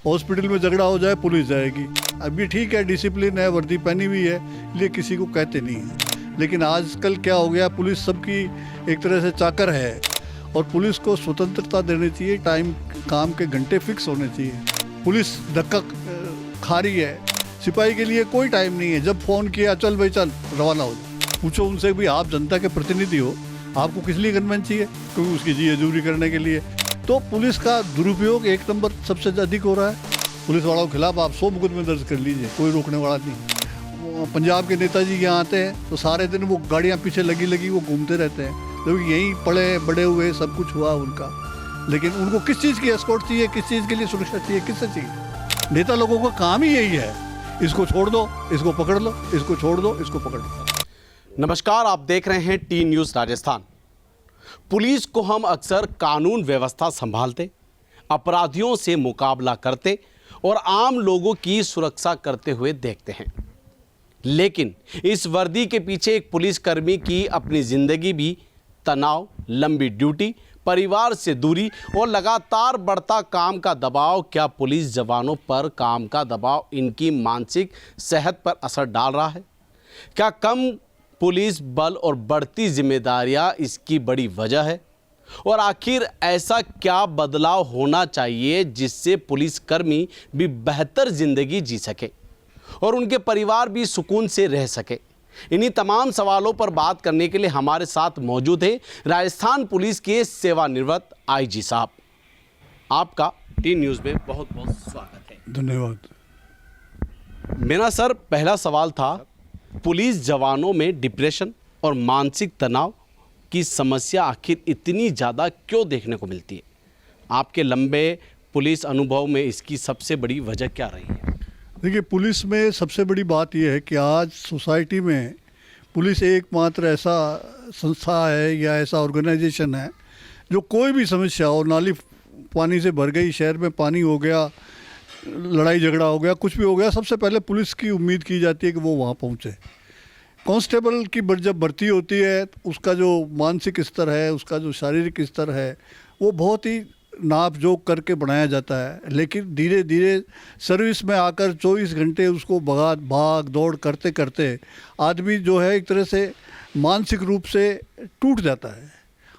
Hospital में झगड़ा हो जाए पुलिस जाएगी। अब ये ठीक है, डिसिप्लिन है, वर्दी पहनी हुई है, इसलिए किसी को कहते नहीं है। लेकिन आजकल क्या हो गया, पुलिस सबकी एक तरह से चाकर है और पुलिस को स्वतंत्रता देनी चाहिए। टाइम, काम के घंटे फिक्स होने चाहिए। पुलिस धक्का खा रही है, सिपाही के लिए कोई टाइम नहीं है। जब फ़ोन किया चल भाई चल रवाना हो जाओ। पूछो उनसे भी आप जनता के प्रतिनिधि हो, आपको किस लिए गनमैन चाहिए? क्योंकि उसकी जी हजूरी करने के लिए। तो पुलिस का दुरुपयोग एक नंबर सबसे अधिक हो रहा है। पुलिस वालों के खिलाफ आप 100 मुकदमे दर्ज कर लीजिए, कोई रोकने वाला नहीं। पंजाब के नेताजी यहाँ आते हैं तो सारे दिन वो गाड़ियाँ पीछे लगी वो घूमते रहते हैं, क्योंकि यहीं पढ़े बड़े हुए, सब कुछ हुआ उनका। लेकिन उनको किस चीज़ की एस्कॉर्ट चाहिए, किस चीज़ के लिए सुरक्षा चाहिए, किससे चाहिए? नेता लोगों का काम ही यही है, इसको छोड़ दो, इसको पकड़ लो, इसको छोड़ दो, इसको पकड़ लो। नमस्कार, आप देख रहे हैं टी न्यूज़ राजस्थान। पुलिस को हम अक्सर कानून व्यवस्था संभालते, अपराधियों से मुकाबला करते और आम लोगों की सुरक्षा करते हुए देखते हैं। लेकिन इस वर्दी के पीछे एक पुलिसकर्मी की अपनी जिंदगी भी तनाव, लंबी ड्यूटी, परिवार से दूरी और लगातार बढ़ता काम का दबाव, क्या पुलिस जवानों पर काम का दबाव इनकी मानसिक सेहत पर असर डाल रहा है? क्या कम पुलिस बल और बढ़ती जिम्मेदारियां इसकी बड़ी वजह है? और आखिर ऐसा क्या बदलाव होना चाहिए जिससे पुलिसकर्मी भी बेहतर जिंदगी जी सके और उनके परिवार भी सुकून से रह सके? इन्हीं तमाम सवालों पर बात करने के लिए हमारे साथ मौजूद हैं राजस्थान पुलिस के सेवानिवृत्त आईजी साहब। आपका टी न्यूज़ में बहुत बहुत स्वागत है। धन्यवाद। मेरा सर पहला सवाल था, पुलिस जवानों में डिप्रेशन और मानसिक तनाव की समस्या आखिर इतनी ज़्यादा क्यों देखने को मिलती है? आपके लंबे पुलिस अनुभव में इसकी सबसे बड़ी वजह क्या रही है? देखिए, पुलिस में सबसे बड़ी बात यह है कि आज सोसाइटी में पुलिस एकमात्र ऐसा संस्था है या ऐसा ऑर्गेनाइजेशन है जो कोई भी समस्या हो, नाली पानी से भर गई, शहर में पानी हो गया, लड़ाई झगड़ा हो गया, कुछ भी हो गया, सबसे पहले पुलिस की उम्मीद की जाती है कि वो वहाँ पहुँचे। कांस्टेबल की जब भर्ती होती है, उसका जो मानसिक स्तर है, उसका जो शारीरिक स्तर है, वो बहुत ही नाप जोक करके बनाया जाता है। लेकिन धीरे धीरे सर्विस में आकर 24 घंटे उसको भाग दौड़ करते करते आदमी जो है एक तरह से मानसिक रूप से टूट जाता है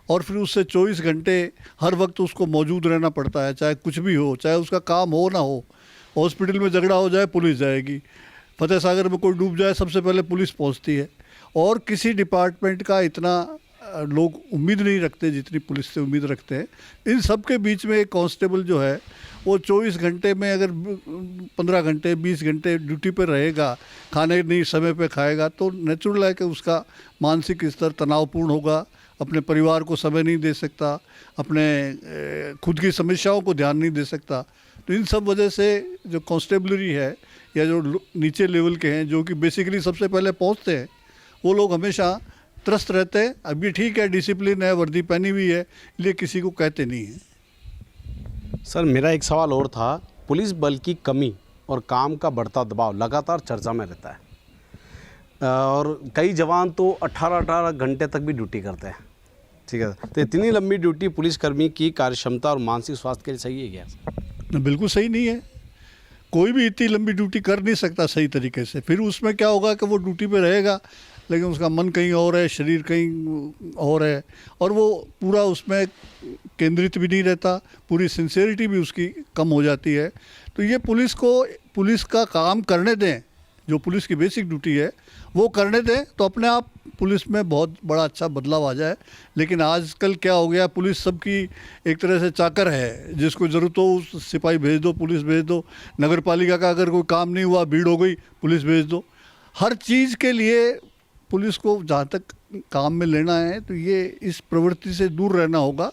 और फिर उससे 24 घंटे हर वक्त उसको मौजूद रहना पड़ता है, चाहे कुछ भी हो, चाहे उसका काम हो ना हो। हॉस्पिटल में झगड़ा हो जाए पुलिस जाएगी, फतेह सागर में कोई डूब जाए सबसे पहले पुलिस पहुंचती है। और किसी डिपार्टमेंट का इतना लोग उम्मीद नहीं रखते जितनी पुलिस से उम्मीद रखते हैं। इन सब के बीच में एक कांस्टेबल जो है वो 24 घंटे में अगर 15 घंटे 20 घंटे ड्यूटी पर रहेगा, खाने नहीं समय पे खाएगा, तो नेचुरल है कि उसका मानसिक स्तर तनावपूर्ण होगा, अपने परिवार को समय नहीं दे सकता, अपने खुद की समस्याओं को ध्यान नहीं दे सकता। तो इन सब वजह से जो कांस्टेबलरी है या जो नीचे लेवल के हैं, जो कि बेसिकली सबसे पहले पहुंचते हैं, वो लोग हमेशा त्रस्त रहते हैं। अब ये ठीक है, डिसिप्लिन है, वर्दी पहनी हुई है, इसलिए किसी को कहते नहीं है। सर मेरा एक सवाल और था, पुलिस बल की कमी और काम का बढ़ता दबाव लगातार चर्चा में रहता है और कई जवान तो 18-18 घंटे तक भी ड्यूटी करते हैं, ठीक है? तो इतनी लंबी ड्यूटी पुलिसकर्मी की कार्यक्षमता और मानसिक स्वास्थ्य के लिए सही है क्या? बिल्कुल सही नहीं है। कोई भी इतनी लंबी ड्यूटी कर नहीं सकता सही तरीके से। फिर उसमें क्या होगा कि वो ड्यूटी पे रहेगा लेकिन उसका मन कहीं और है, शरीर कहीं और है, और वो पूरा उसमें केंद्रित भी नहीं रहता, पूरी सिंसेरिटी भी उसकी कम हो जाती है। तो ये पुलिस का काम करने दें, जो पुलिस की बेसिक ड्यूटी है वो करने दें, तो अपने आप पुलिस में बहुत बड़ा अच्छा बदलाव आ जाए। लेकिन आजकल क्या हो गया, पुलिस सबकी एक तरह से चाकर है, जिसको ज़रूरत हो उस सिपाही भेज दो, पुलिस भेज दो। नगर पालिका का अगर कोई काम नहीं हुआ, भीड़ हो गई, पुलिस भेज दो। हर चीज़ के लिए पुलिस को जहाँ तक काम में लेना है, तो ये इस प्रवृत्ति से दूर रहना होगा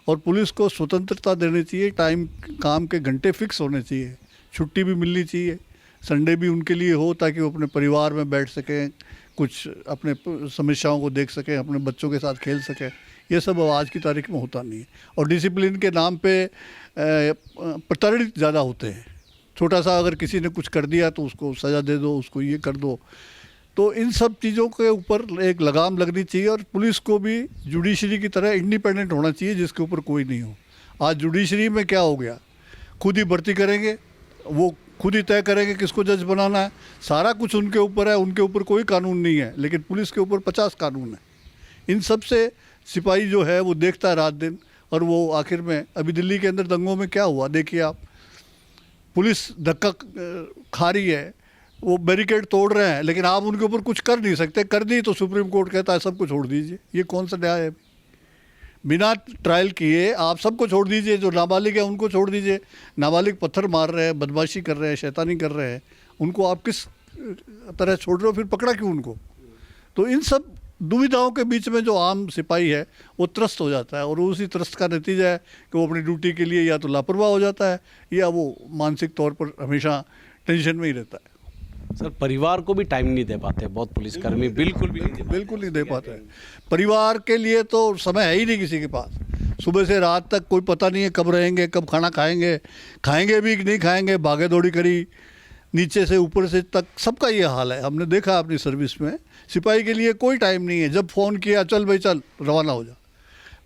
और पुलिस को स्वतंत्रता देनी चाहिए। टाइम, काम के घंटे फिक्स होने चाहिए, छुट्टी भी मिलनी चाहिए, संडे भी उनके लिए हो ताकि वो अपने परिवार में बैठ सकें, कुछ अपने समस्याओं को देख सकें, अपने बच्चों के साथ खेल सकें। ये सब अब आज की तारीख में होता नहीं है। और डिसिप्लिन के नाम पे प्रताड़ित ज़्यादा होते हैं। छोटा सा अगर किसी ने कुछ कर दिया तो उसको सज़ा दे दो, उसको ये कर दो। तो इन सब चीज़ों के ऊपर एक लगाम लगनी चाहिए और पुलिस को भी जुडिशरी की तरह इंडिपेंडेंट होना चाहिए, जिसके ऊपर कोई नहीं हो। आज जुडिशरी में क्या हो गया, खुद ही भर्ती करेंगे, वो खुद ही तय करेंगे किसको जज बनाना है। सारा कुछ उनके ऊपर है, उनके ऊपर कोई कानून नहीं है, लेकिन पुलिस के ऊपर 50 कानून है। इन सब से सिपाही जो है वो देखता है रात दिन, और वो आखिर में अभी दिल्ली के अंदर दंगों में क्या हुआ देखिए आप, पुलिस धक्का खा रही है, वो बैरिकेड तोड़ रहे हैं, लेकिन आप उनके ऊपर कुछ कर नहीं सकते। कर दी तो सुप्रीम कोर्ट कहता है सबको छोड़ दीजिए। ये कौन सा न्याय है? बिना ट्रायल किए आप सबको छोड़ दीजिए, जो नाबालिग है उनको छोड़ दीजिए। नाबालिग पत्थर मार रहे हैं, बदमाशी कर रहे हैं, शैतानी कर रहे हैं, उनको आप किस तरह छोड़ रहे हो? फिर पकड़ा क्यों उनको? तो इन सब दुविधाओं के बीच में जो आम सिपाही है वो त्रस्त हो जाता है, और उसी त्रस्त का नतीजा है कि वो अपनी ड्यूटी के लिए या तो लापरवाह हो जाता है, या वो मानसिक तौर पर हमेशा टेंशन में ही रहता है। सर, परिवार को भी टाइम नहीं दे पाते बहुत पुलिसकर्मी, बिल्कुल भी नहीं, बिल्कुल नहीं दे पाते हैं। परिवार के लिए तो समय है ही नहीं किसी के पास। सुबह से रात तक कोई पता नहीं है कब रहेंगे, कब खाना खाएंगे, खाएंगे भी कि नहीं खाएंगे, भागे दौड़ी करी नीचे से ऊपर से तक, सबका ये हाल है। हमने देखा अपनी सर्विस में, सिपाही के लिए कोई टाइम नहीं है। जब फ़ोन किया चल भाई चल रवाना हो जा,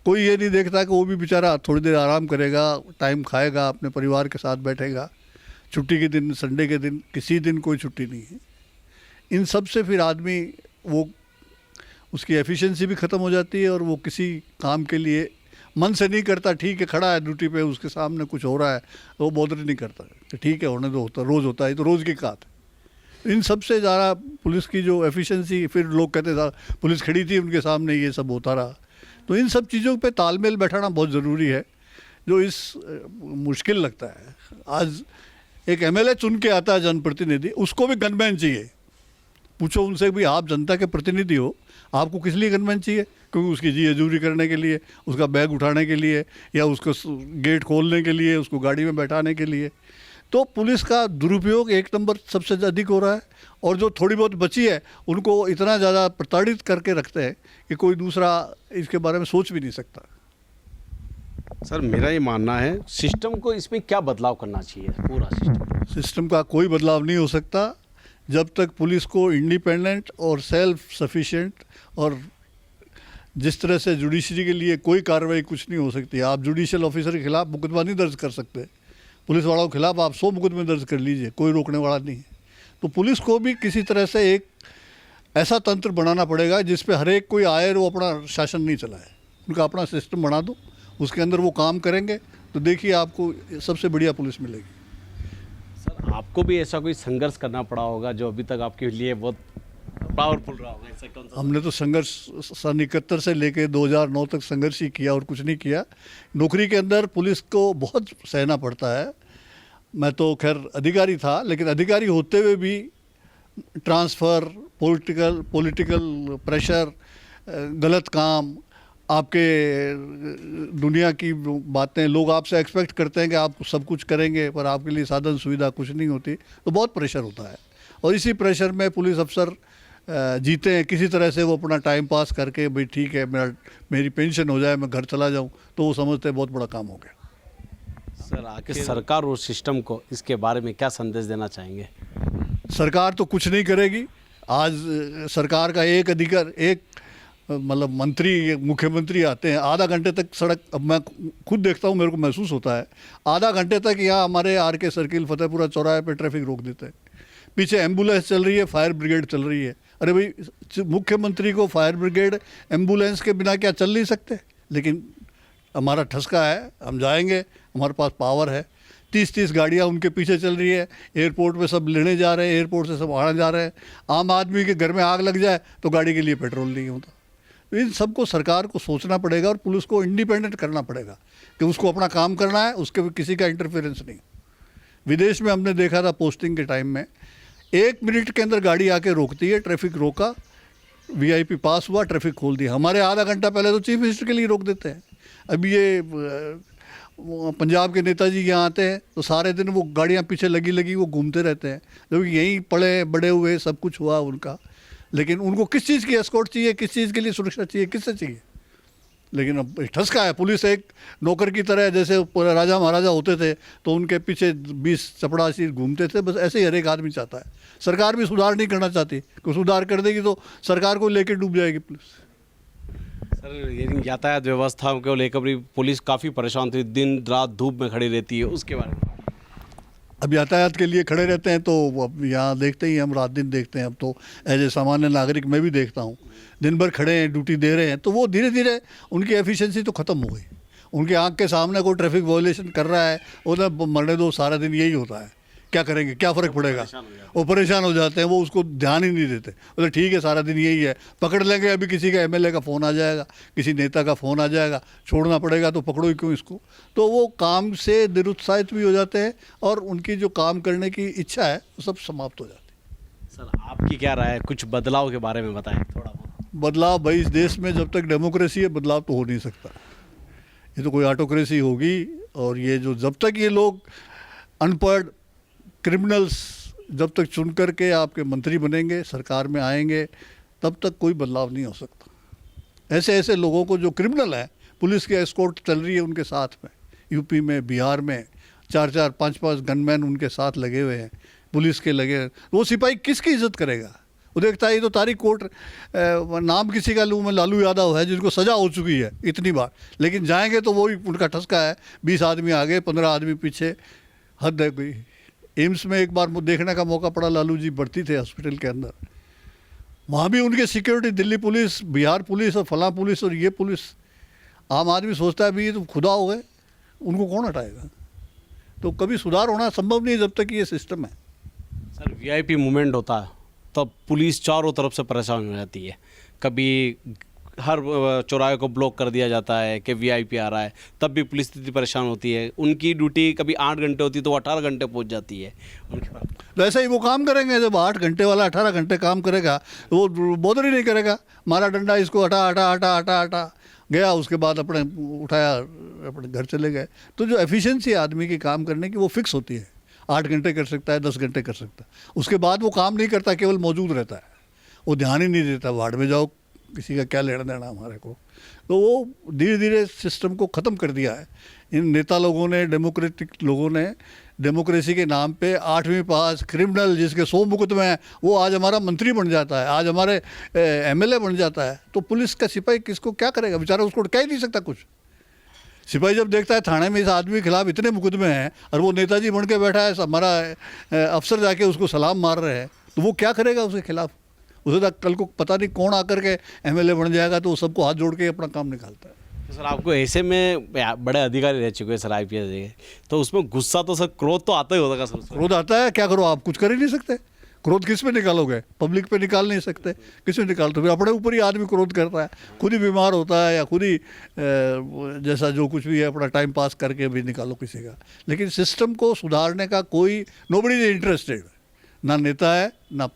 कोई ये नहीं देखता कि वो भी बेचारा थोड़ी देर आराम करेगा, टाइम खाएगा, अपने परिवार के साथ बैठेगा। छुट्टी के दिन, संडे के दिन, किसी दिन कोई छुट्टी नहीं है। इन सब से फिर आदमी वो उसकी एफिशिएंसी भी ख़त्म हो जाती है, और वो किसी काम के लिए मन से नहीं करता। ठीक है, खड़ा है ड्यूटी पे, उसके सामने कुछ हो रहा है तो वो बॉदर नहीं करता कि ठीक है होने दो, होता रोज़ होता है, तो रोज़ की बात है। इन सब से ज़्यादा पुलिस की जो एफिशिएंसी, फिर लोग कहते थे पुलिस खड़ी थी उनके सामने, ये सब होता रहा। तो इन सब चीज़ों पे तालमेल बैठाना बहुत ज़रूरी है, जो इस मुश्किल लगता है। आज एक एमएलए चुन के आता है जनप्रतिनिधि, उसको भी गनमैन चाहिए। पूछो उनसे भी, आप जनता के प्रतिनिधि हो, आपको किस लिए गनमैन चाहिए? क्योंकि उसकी जी हजूरी करने के लिए, उसका बैग उठाने के लिए, या उसको गेट खोलने के लिए, उसको गाड़ी में बैठाने के लिए। तो पुलिस का दुरुपयोग एक नंबर सबसे अधिक हो रहा है, और जो थोड़ी बहुत बची है उनको इतना ज़्यादा प्रताड़ित करके रखते हैं कि कोई दूसरा इसके बारे में सोच भी नहीं सकता। सर, मेरा ये मानना है सिस्टम को इसमें क्या बदलाव करना चाहिए, पूरा सिस्टम का कोई बदलाव नहीं हो सकता जब तक पुलिस को इंडिपेंडेंट और सेल्फ सफिशिएंट, और जिस तरह से जुडिशरी के लिए कोई कार्रवाई कुछ नहीं हो सकती। आप जुडिशियल ऑफिसर के खिलाफ मुकदमा नहीं दर्ज कर सकते, पुलिस वालों के खिलाफ आप 100 मुकदमे दर्ज कर लीजिए, कोई रोकने वाला नहीं है। तो पुलिस को भी किसी तरह से एक ऐसा तंत्र बनाना पड़ेगा जिस पे हर एक कोई आए और वो अपना शासन नहीं चलाए। उनका अपना सिस्टम बना दो, उसके अंदर वो काम करेंगे तो देखिए आपको सबसे बढ़िया पुलिस मिलेगी। सर, आपको भी ऐसा कोई संघर्ष करना पड़ा होगा जो अभी तक आपके लिए बहुत पावरफुल रहा होगा, ऐसा कौन सा? हमने तो संघर्ष सन 71 से लेके 2009 तक संघर्ष ही किया और कुछ नहीं किया। नौकरी के अंदर पुलिस को बहुत सहना पड़ता है। मैं तो खैर अधिकारी था, लेकिन अधिकारी होते हुए भी ट्रांसफ़र, पॉलिटिकल प्रेशर, गलत काम, आपके दुनिया की बातें, लोग आपसे एक्सपेक्ट करते हैं कि आप सब कुछ करेंगे, पर आपके लिए साधन सुविधा कुछ नहीं होती, तो बहुत प्रेशर होता है। और इसी प्रेशर में पुलिस अफसर जीते हैं किसी तरह से, वो अपना टाइम पास करके भाई ठीक है मेरी पेंशन हो जाए, मैं घर चला जाऊं, तो वो समझते हैं बहुत बड़ा काम हो गया। सर, आखिर सरकार और सिस्टम को इसके बारे में क्या संदेश देना चाहेंगे? सरकार तो कुछ नहीं करेगी। आज सरकार का एक मतलब मंत्री, मुख्यमंत्री आते हैं, आधा घंटे तक सड़क, अब मैं खुद देखता हूँ, मेरे को महसूस होता है, आधा घंटे तक यहाँ हमारे आर.के. सर्किल, फतेहपुरा चौराहे पे ट्रैफिक रोक देते हैं। पीछे एम्बुलेंस चल रही है, फायर ब्रिगेड चल रही है। अरे भाई, मुख्यमंत्री को फायर ब्रिगेड एम्बुलेंस के बिना क्या चल नहीं सकते? लेकिन हमारा ठसका है, हम जाएंगे, हमारे पास पावर है, 30-30 गाड़ियाँ उनके पीछे चल रही है, एयरपोर्ट पे सब लेने जा रहे हैं, एयरपोर्ट से सब आने जा रहे हैं। आम आदमी के घर में आग लग जाए तो गाड़ी के लिए पेट्रोल नहीं होता। तो इन सबको सरकार को सोचना पड़ेगा, और पुलिस को इंडिपेंडेंट करना पड़ेगा कि उसको अपना काम करना है, उसके किसी का इंटरफेरेंस नहीं। विदेश में हमने देखा था, पोस्टिंग के टाइम में 1 मिनट के अंदर गाड़ी आके रोकती है, ट्रैफिक रोका, वीआईपी पास हुआ, ट्रैफिक खोल दिया। हमारे आधा घंटा पहले तो चीफ मिनिस्टर के लिए रोक देते हैं। अब ये पंजाब के नेताजी यहाँ आते हैं तो सारे दिन वो गाड़ियाँ पीछे लगी वो घूमते रहते हैं, जबकि यहीं पड़े बड़े हुए सब कुछ हुआ उनका। लेकिन उनको किस चीज़ की एस्कॉर्ट चाहिए, किस चीज़ के लिए सुरक्षा चाहिए, किससे चाहिए? लेकिन अब ठसका है, पुलिस एक नौकर की तरह, जैसे राजा महाराजा होते थे तो उनके पीछे 20 चपड़ासी घूमते थे, बस ऐसे ही हर एक आदमी चाहता है। सरकार भी सुधार नहीं करना चाहती, कोई सुधार कर देगी तो सरकार को लेकर डूब जाएगी पुलिस। सर, ये यातायात व्यवस्था को लेकर भी पुलिस काफ़ी परेशान थी, दिन रात धूप में खड़ी रहती है, उसके बारे में? अब यातायात के लिए खड़े रहते हैं, तो अब यहाँ देखते ही हम रात दिन देखते हैं। अब तो एज ए सामान्य नागरिक मैं भी देखता हूँ, दिन भर खड़े हैं, ड्यूटी दे रहे हैं, तो वो धीरे धीरे उनकी एफिशिएंसी तो ख़त्म हो गई। उनकी आंख के सामने कोई ट्रैफिक वायलेशन कर रहा है, उधर मरने दो, सारा दिन यही होता है, क्या करेंगे, क्या फ़र्क पड़ेगा। वो परेशान हो जाते हैं, वो उसको ध्यान ही नहीं देते। बोले ठीक है, सारा दिन यही है, पकड़ लेंगे, अभी किसी का एमएलए का फ़ोन आ जाएगा, किसी नेता का फ़ोन आ जाएगा, छोड़ना पड़ेगा, तो पकड़ो ही क्यों इसको। तो वो काम से निरुत्साहित भी हो जाते हैं और उनकी जो काम करने की इच्छा है वो सब समाप्त हो जाती है। सर आपकी क्या राय है, कुछ बदलाव के बारे में बताएं थोड़ा बहुत। बदलाव भाई, इस देश में जब तक डेमोक्रेसी है बदलाव तो हो नहीं सकता। ये तो कोई ऑटोक्रेसी होगी। और ये जो जब तक ये लोग अनपढ़ क्रिमिनल्स जब तक चुन करके आपके मंत्री बनेंगे, सरकार में आएंगे, तब तक कोई बदलाव नहीं हो सकता। ऐसे ऐसे लोगों को जो क्रिमिनल हैं, पुलिस की एस्कॉर्ट चल रही है उनके साथ में, यूपी में, बिहार में 4-4, 5-5 गनमैन उनके साथ लगे हुए हैं, पुलिस के लगे हैं। वो सिपाही किसकी इज्जत करेगा। वो देखता है ये तो तारीख कोर्ट, नाम किसी का लूँ मैं, लालू यादव है, जिनको सज़ा हो चुकी है इतनी बार, लेकिन जाएंगे तो वही उनका ठसका है, 20 आदमी आगे, 15 आदमी पीछे, हद है कोई। एम्स में एक बार देखने का मौका पड़ा, लालू जी भर्ती थे हॉस्पिटल के अंदर, वहाँ भी उनके security, Delhi police, Bihar police और फलां पुलिस और ये पुलिस। आम आदमी सोचता है भी ये तो खुदा हो गए, उनको कौन हटाएगा। तो कभी सुधार होना संभव नहीं जब तक ये सिस्टम है। सर वीआईपी मूवमेंट होता है तब पुलिस चारों तरफ से परेशान हो जाती है, कभी हर चौराहे को ब्लॉक कर दिया जाता है कि वीआईपी आ रहा है, तब भी पुलिस इतनी परेशान होती है। उनकी ड्यूटी कभी 8 घंटे होती है तो वो 18 घंटे पहुंच जाती है उनके पास। तो ऐसा ही वो काम करेंगे, जब 8 घंटे वाला 18 घंटे काम करेगा तो वो बॉदर ही नहीं करेगा, मारा डंडा, इसको हटा हटा हटा हटा हटा गया, उसके बाद अपने उठाया, अपने घर चले गए। तो जो एफिशिएंसी आदमी की काम करने की वो फिक्स होती है, 8 घंटे कर सकता है, 10 घंटे कर सकता है, उसके बाद वो काम नहीं करता, केवल मौजूद रहता है, वो ध्यान ही नहीं देता, वार्ड में जाओ, किसी का क्या लेना देना हमारे को। तो वो धीरे धीरे सिस्टम को ख़त्म कर दिया है इन नेता लोगों ने, डेमोक्रेटिक लोगों ने। डेमोक्रेसी के नाम पे 8वीं पास क्रिमिनल जिसके 100 मुकदमे हैं, वो आज हमारा मंत्री बन जाता है, आज हमारे एमएलए बन जाता है। तो पुलिस का सिपाही किसको क्या करेगा बेचारा, उसको कह ही नहीं सकता कुछ। सिपाही जब देखता है थाने में इस आदमी के खिलाफ इतने मुकदमे हैं और वो नेताजी बन के बैठा है, हमारा अफसर जाके उसको सलाम मार रहे हैं, तो वो क्या करेगा उसके खिलाफ। उसे तक कल को पता नहीं कौन आकर के एमएलए बन जाएगा, तो वो सबको हाथ जोड़ के अपना काम निकालता है। तो सर आपको ऐसे में बड़े अधिकारी रह चुके हैं सर आईपीएस के, तो उसमें गुस्सा तो सर, क्रोध तो आता ही होगा सर उसमें। क्रोध आता है, क्या करो आप, कुछ कर ही नहीं सकते। क्रोध किस पे निकालोगे, पब्लिक पे निकाल नहीं सकते, किस पे निकालते, फिर अपने ऊपर ही आदमी क्रोध करता है, खुद ही बीमार होता है या खुद ही जैसा जो कुछ भी है अपना टाइम पास करके भी निकालो किसी का। लेकिन सिस्टम को सुधारने का कोई नोबडी इज इंटरेस्टेड, ना नेता है ना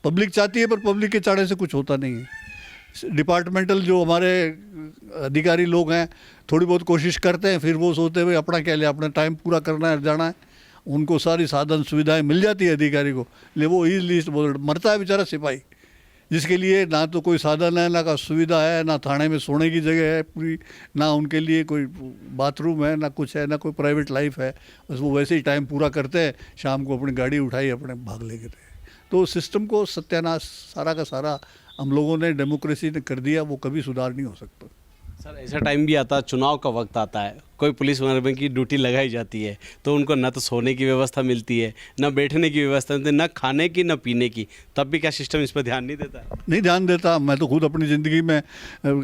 पब्लिक चाहती है, पर पब्लिक के चाड़े से कुछ होता नहीं है। डिपार्टमेंटल जो हमारे अधिकारी लोग हैं थोड़ी बहुत कोशिश करते हैं, फिर वो सोचते हुए अपना क्या लिया, अपना टाइम पूरा करना है, जाना है, उनको सारी साधन सुविधाएं मिल जाती है अधिकारी को, ले वो ईजिली मरता है बेचारा सिपाही, जिसके लिए ना तो कोई साधन है, ना का सुविधा है, ना थाने में सोने की जगह है पूरी, ना उनके लिए कोई बाथरूम है, ना कुछ है, ना कोई प्राइवेट लाइफ है। बस वो वैसे ही टाइम पूरा करते हैं, शाम को अपनी गाड़ी उठाई अपने भाग ले गए। तो सिस्टम को सत्यानाश सारा का सारा हम लोगों ने, डेमोक्रेसी ने कर दिया, वो कभी सुधार नहीं हो सकता। सर ऐसा टाइम भी आता है, चुनाव का वक्त आता है, कोई पुलिस वाले की ड्यूटी लगाई जाती है, तो उनको न तो सोने की व्यवस्था मिलती है, न बैठने की व्यवस्था मिलती है, न खाने की न पीने की, तब भी क्या सिस्टम इस पर ध्यान नहीं देता है? नहीं ध्यान देता। मैं तो खुद अपनी ज़िंदगी में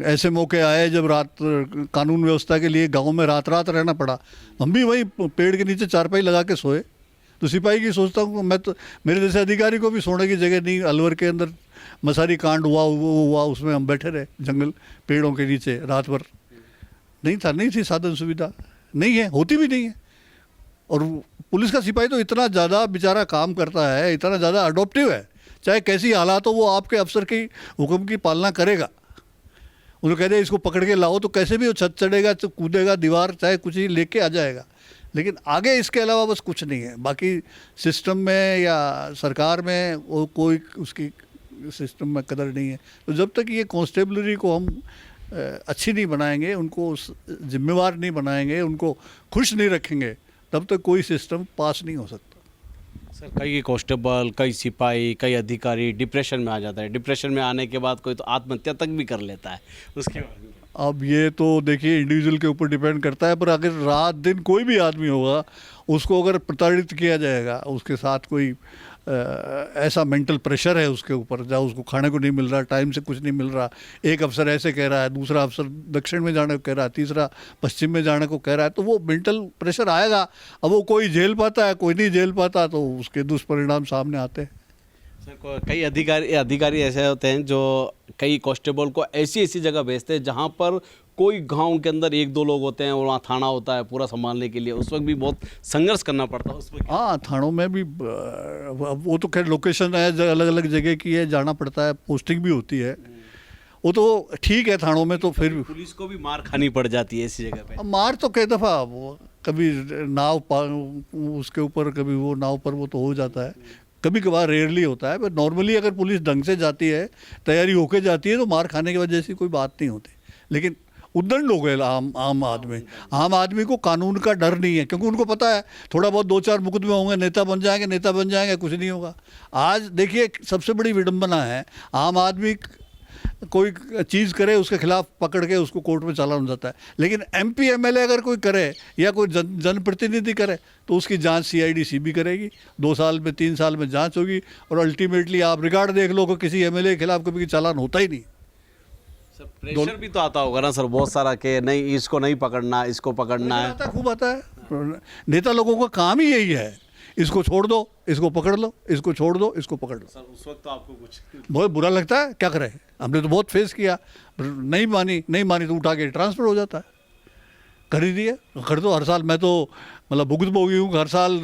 ऐसे मौके आए जब रात कानून व्यवस्था के लिए गाँव में रात रात रहना पड़ा, हम भी वहीं पेड़ के नीचे चारपाई लगा के सोए। तो सिपाही की सोचता हूँ मैं, तो मेरे जैसे अधिकारी को भी सोने की जगह नहीं, अलवर के अंदर मसारी कांड हुआ, उसमें हम बैठे रहे जंगल पेड़ों के नीचे रात भर। नहीं थी साधन सुविधा, नहीं है, होती भी नहीं है। और पुलिस का सिपाही तो इतना ज़्यादा बेचारा काम करता है, इतना ज़्यादा अडॉप्टिव है, चाहे कैसी हालात हो वो आपके अफसर की हुक्म की पालना करेगा। उन्हें कहते हैं इसको पकड़ के लाओ, तो कैसे भी वो छत चढ़ेगा, कूदेगा दीवार, चाहे कुछ ही लेके आ जाएगा, लेकिन आगे इसके अलावा बस कुछ नहीं है। बाकी सिस्टम में या सरकार में वो कोई उसकी सिस्टम में कदर नहीं है। तो जब तक ये कांस्टेबलरी को हम अच्छी नहीं बनाएंगे, उनको जिम्मेवार नहीं बनाएंगे, उनको खुश नहीं रखेंगे, तब तक कोई सिस्टम पास नहीं हो सकता। सर कई कांस्टेबल, कई सिपाही, कई अधिकारी डिप्रेशन में आ जाता है, डिप्रेशन में आने के बाद कोई तो आत्महत्या तक भी कर लेता है, उसके बाद अब ये तो देखिए इंडिविजुअल के ऊपर डिपेंड करता है, पर अगर रात दिन कोई भी आदमी होगा उसको अगर प्रताड़ित किया जाएगा, उसके साथ कोई ऐसा मेंटल प्रेशर है उसके ऊपर, जहाँ उसको खाने को नहीं मिल रहा, टाइम से कुछ नहीं मिल रहा, एक अफसर ऐसे कह रहा है, दूसरा अफसर दक्षिण में जाने को कह रहा है, तीसरा पश्चिम में जाने को कह रहा है, तो वो मेंटल प्रेशर आएगा। अब वो कोई झेल पाता है, कोई नहीं झेल पाता, तो उसके दुष्परिणाम सामने आते हैं। सर कई अधिकारी ऐसे होते हैं जो कई कांस्टेबल को ऐसी जगह भेजते हैं जहां पर कोई गांव के अंदर एक दो लोग होते हैं और वहाँ थाना होता है पूरा संभालने के लिए, उस वक्त भी बहुत संघर्ष करना पड़ता है उस वक्त। हाँ, थानों में भी वो तो खैर लोकेशन है, अलग अलग जगह की है, जाना पड़ता है, पोस्टिंग भी होती है, वो तो ठीक है। थानों में तो फिर पुलिस को भी मार खानी पड़ जाती है ऐसी जगह पे। मार तो कई दफ़ा वो कभी उसके ऊपर, कभी वो नाव पर, वो तो हो जाता है, कभी कभार रेयरली होता है, पर नॉर्मली अगर पुलिस ढंग से जाती है, तैयारी होके जाती है, तो मार खाने की वजह से कोई बात नहीं होती। लेकिन उद्दंड हो गए आम आदमी को कानून का डर नहीं है, क्योंकि उनको पता है थोड़ा बहुत 2-4 मुकदमे होंगे, नेता बन जाएंगे, कुछ नहीं होगा। आज देखिए सबसे बड़ी विडंबना है, आम आदमी कोई चीज़ करे उसके खिलाफ पकड़ के उसको कोर्ट में चालान हो जाता है, लेकिन MP MLA अगर कोई करे या कोई जनप्रतिनिधि करे तो उसकी जांच CID CB करेगी, 2 साल में 3 साल में जांच होगी, और अल्टीमेटली आप रिकॉर्ड देख लो कि किसी MLA के खिलाफ कभी चालान होता ही नहीं। सर प्रेशर भी तो आता होगा ना सर बहुत सारा, कि नहीं इसको नहीं पकड़ना, इसको पकड़ना है। खूब आता है। नेता लोगों का काम ही यही है, इसको छोड़ दो, इसको पकड़ लो, इसको छोड़ दो, इसको पकड़ लो। सर उस वक्त तो आपको कुछ बहुत बुरा लगता है, क्या करें, हमने तो बहुत फेस किया, नहीं मानी तो उठा के ट्रांसफ़र हो जाता है। कर ही दिए, कर दो। हर साल मैं तो मतलब भुगतभोगी हूँ, हर साल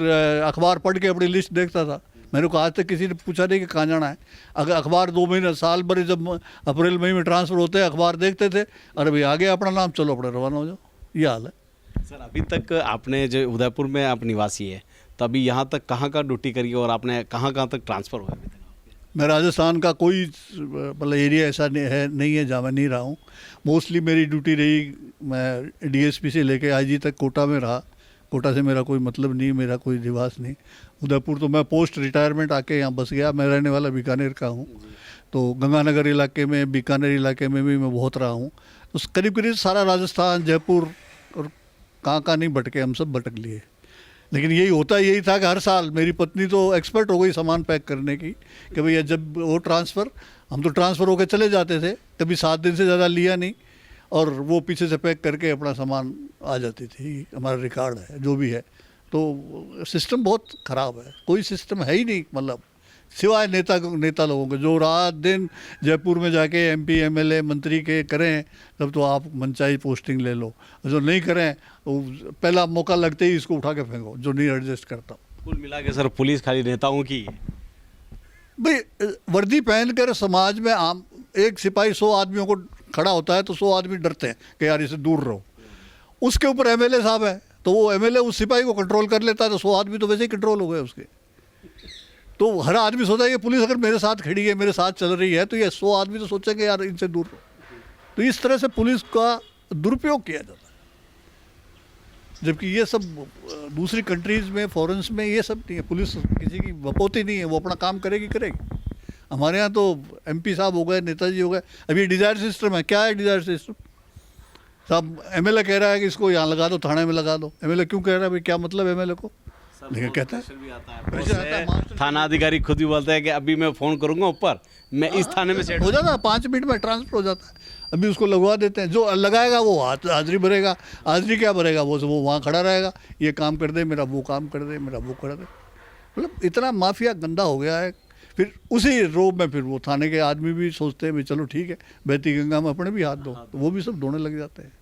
अखबार पढ़ के अपनी लिस्ट देखता था। मेरे को आज तक किसी ने पूछा नहीं कि कहाँ जाना है। अगर अखबार 2 महीने साल भर, जब अप्रैल मई में ट्रांसफ़र होते हैं, अखबार देखते थे, अरे भाई आ गया अपना नाम, चलो अपने रवाना हो जाओ, ये हाल है। सर अभी तक आपने जो उदयपुर में आप निवासी है, तो अभी यहाँ तक कहाँ ड्यूटी करी और आपने कहाँ तक ट्रांसफ़र हुआ अभी तक? मैं राजस्थान का कोई मतलब एरिया ऐसा नहीं है जहाँ मैं नहीं रहा हूँ। मोस्टली मेरी ड्यूटी रही, मैं DSP से लेके IG तक कोटा में रहा। कोटा से मेरा कोई मतलब नहीं, मेरा कोई निवास नहीं। उदयपुर तो मैं पोस्ट रिटायरमेंट आके यहाँ बस गया। मैं रहने वाला बीकानेर का हूँ, तो गंगानगर इलाके में, बीकानेर इलाके में भी मैं बहुत रहा हूँ। तो करीब करीब सारा राजस्थान, जयपुर और कहाँ नहीं भटके, हम सब भटक लिए। लेकिन यही था कि हर साल मेरी पत्नी तो एक्सपर्ट हो गई सामान पैक करने की, कि भैया जब वो ट्रांसफ़र, हम तो ट्रांसफ़र होकर चले जाते थे, कभी 7 दिन से ज़्यादा लिया नहीं, और वो पीछे से पैक करके अपना सामान आ जाती थी। हमारा रिकॉर्ड है जो भी है। तो सिस्टम बहुत ख़राब है, कोई सिस्टम है ही नहीं, मतलब सिवाय नेता लोगों के, जो रात दिन जयपुर में जाके MP MLA मंत्री के करें, तब तो आप मनचाही पोस्टिंग ले लो, जो नहीं करें तो पहला मौका लगते ही इसको उठा के फेंको, जो नहीं एडजस्ट करता। कुल मिला के सर पुलिस खाली नेताओं की है। भाई वर्दी पहनकर समाज में आम एक सिपाही 100 आदमियों को खड़ा होता है, तो 100 आदमी डरते हैं कि यार इससे दूर रहो। उसके ऊपर MLA साहब है, तो वो MLA उस सिपाही को कंट्रोल कर लेता है, तो 100 आदमी तो वैसे ही कंट्रोल हो गए उसके। तो हर आदमी सोचता है कि पुलिस अगर मेरे साथ खड़ी है, मेरे साथ चल रही है, तो ये 100 आदमी तो सोचेंगे यार इनसे दूर रहो। तो इस तरह से पुलिस का दुरुपयोग किया जाता है, जबकि ये सब दूसरी कंट्रीज़ में, फॉरेन्स में ये सब नहीं है। पुलिस किसी की बपोती नहीं है, वो अपना काम करेगी। हमारे यहाँ तो MP साहब हो गए, नेताजी हो गए। अभी ये डिज़ायर सिस्टम है। क्या है डिज़ायर सिस्टम? साहब MLA कह रहा है कि इसको यहाँ लगा दो, थाने में लगा दो। MLA क्यों कह रहा है भाई, क्या मतलब MLA को? लेकिन कहता है थाना अधिकारी खुद भी बोलता है कि अभी मैं फ़ोन करूंगा ऊपर, मैं इस थाने में सेट हो जाता है, 5 मिनट में ट्रांसफ़र हो जाता है। अभी उसको लगवा देते हैं, जो लगाएगा वो हाजिरी भरेगा। हाजिरी क्या भरेगा, वो वहाँ खड़ा रहेगा, ये काम कर दे मेरा, वो काम कर दे मेरा, वो कर दे। मतलब इतना माफिया गंदा हो गया है। फिर उसी रोब में फिर वो थाने के आदमी भी सोचते हैं भाई चलो ठीक है, बहती गंगा में अपने भी हाथ दो, तो वो भी सब धोने लग जाते हैं।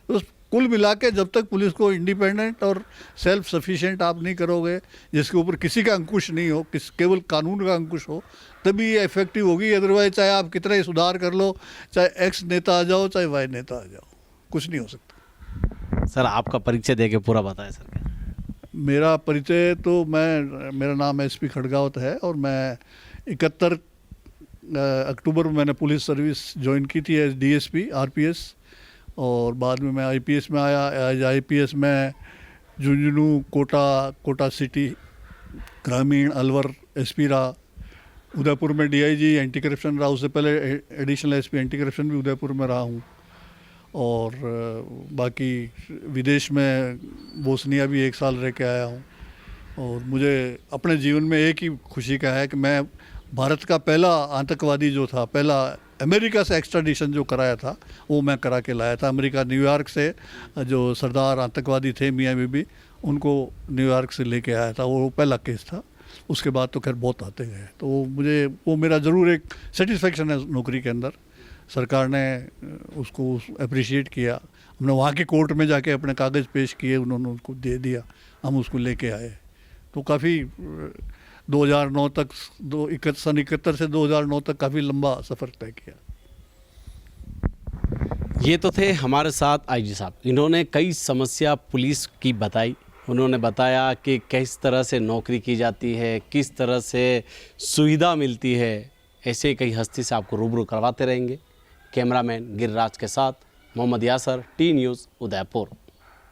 तो कुल मिला के जब तक पुलिस को इंडिपेंडेंट और सेल्फ सफिशिएंट आप नहीं करोगे, जिसके ऊपर किसी का अंकुश नहीं हो, केवल कानून का अंकुश हो, तभी ये इफेक्टिव होगी। अदरवाइज चाहे आप कितना ही सुधार कर लो, चाहे X नेता आ जाओ, चाहे Y नेता आ जाओ, कुछ नहीं हो सकता। सर आपका परिचय देके पूरा बताएं सर। क्या मेरा परिचय तो मेरा नाम SP खड़गावत है, और मैं 71 अक्टूबर में मैंने पुलिस सर्विस ज्वाइन की थी एज DSP RPS, और बाद में मैं IPS में आया। एज IPS में झुंझुनू, कोटा सिटी, ग्रामीण, अलवर SP रहा। उदयपुर में DIG एंटी करप्शन रहा। उससे पहले एडिशनल SP एंटी करप्शन भी उदयपुर में रहा हूँ। और बाकी विदेश में बोस्निया भी 1 साल रह के आया हूँ। और मुझे अपने जीवन में एक ही खुशी का है कि मैं भारत का पहला आतंकवादी जो था, पहला अमेरिका से एक्स्ट्राडिशन जो कराया था, वो मैं करा के लाया था। अमेरिका न्यूयॉर्क से जो सरदार आतंकवादी थे मियाँ बीबी, उनको न्यूयॉर्क से लेके आया था। वो पहला केस था। उसके बाद तो खैर बहुत आते गए। तो मुझे वो मेरा ज़रूर एक सेटिस्फेक्शन है नौकरी के अंदर। सरकार ने उसको अप्रिशिएट किया। हमने वहाँ के कोर्ट में जाके अपने कागज़ पेश किए, उन्होंने उसको दे दिया, हम उसको लेके आए। तो काफ़ी 2009 तक सन 71 से 2009 तक काफ़ी लंबा सफ़र तय किया। ये तो थे हमारे साथ आईजी साहब। इन्होंने कई समस्या पुलिस की बताई। उन्होंने बताया कि किस तरह से नौकरी की जाती है, किस तरह से सुविधा मिलती है। ऐसे कई हस्ती से आपको रूबरू करवाते रहेंगे। कैमरामैन गिरिराज के साथ मोहम्मद यासर, टी न्यूज़, उदयपुर।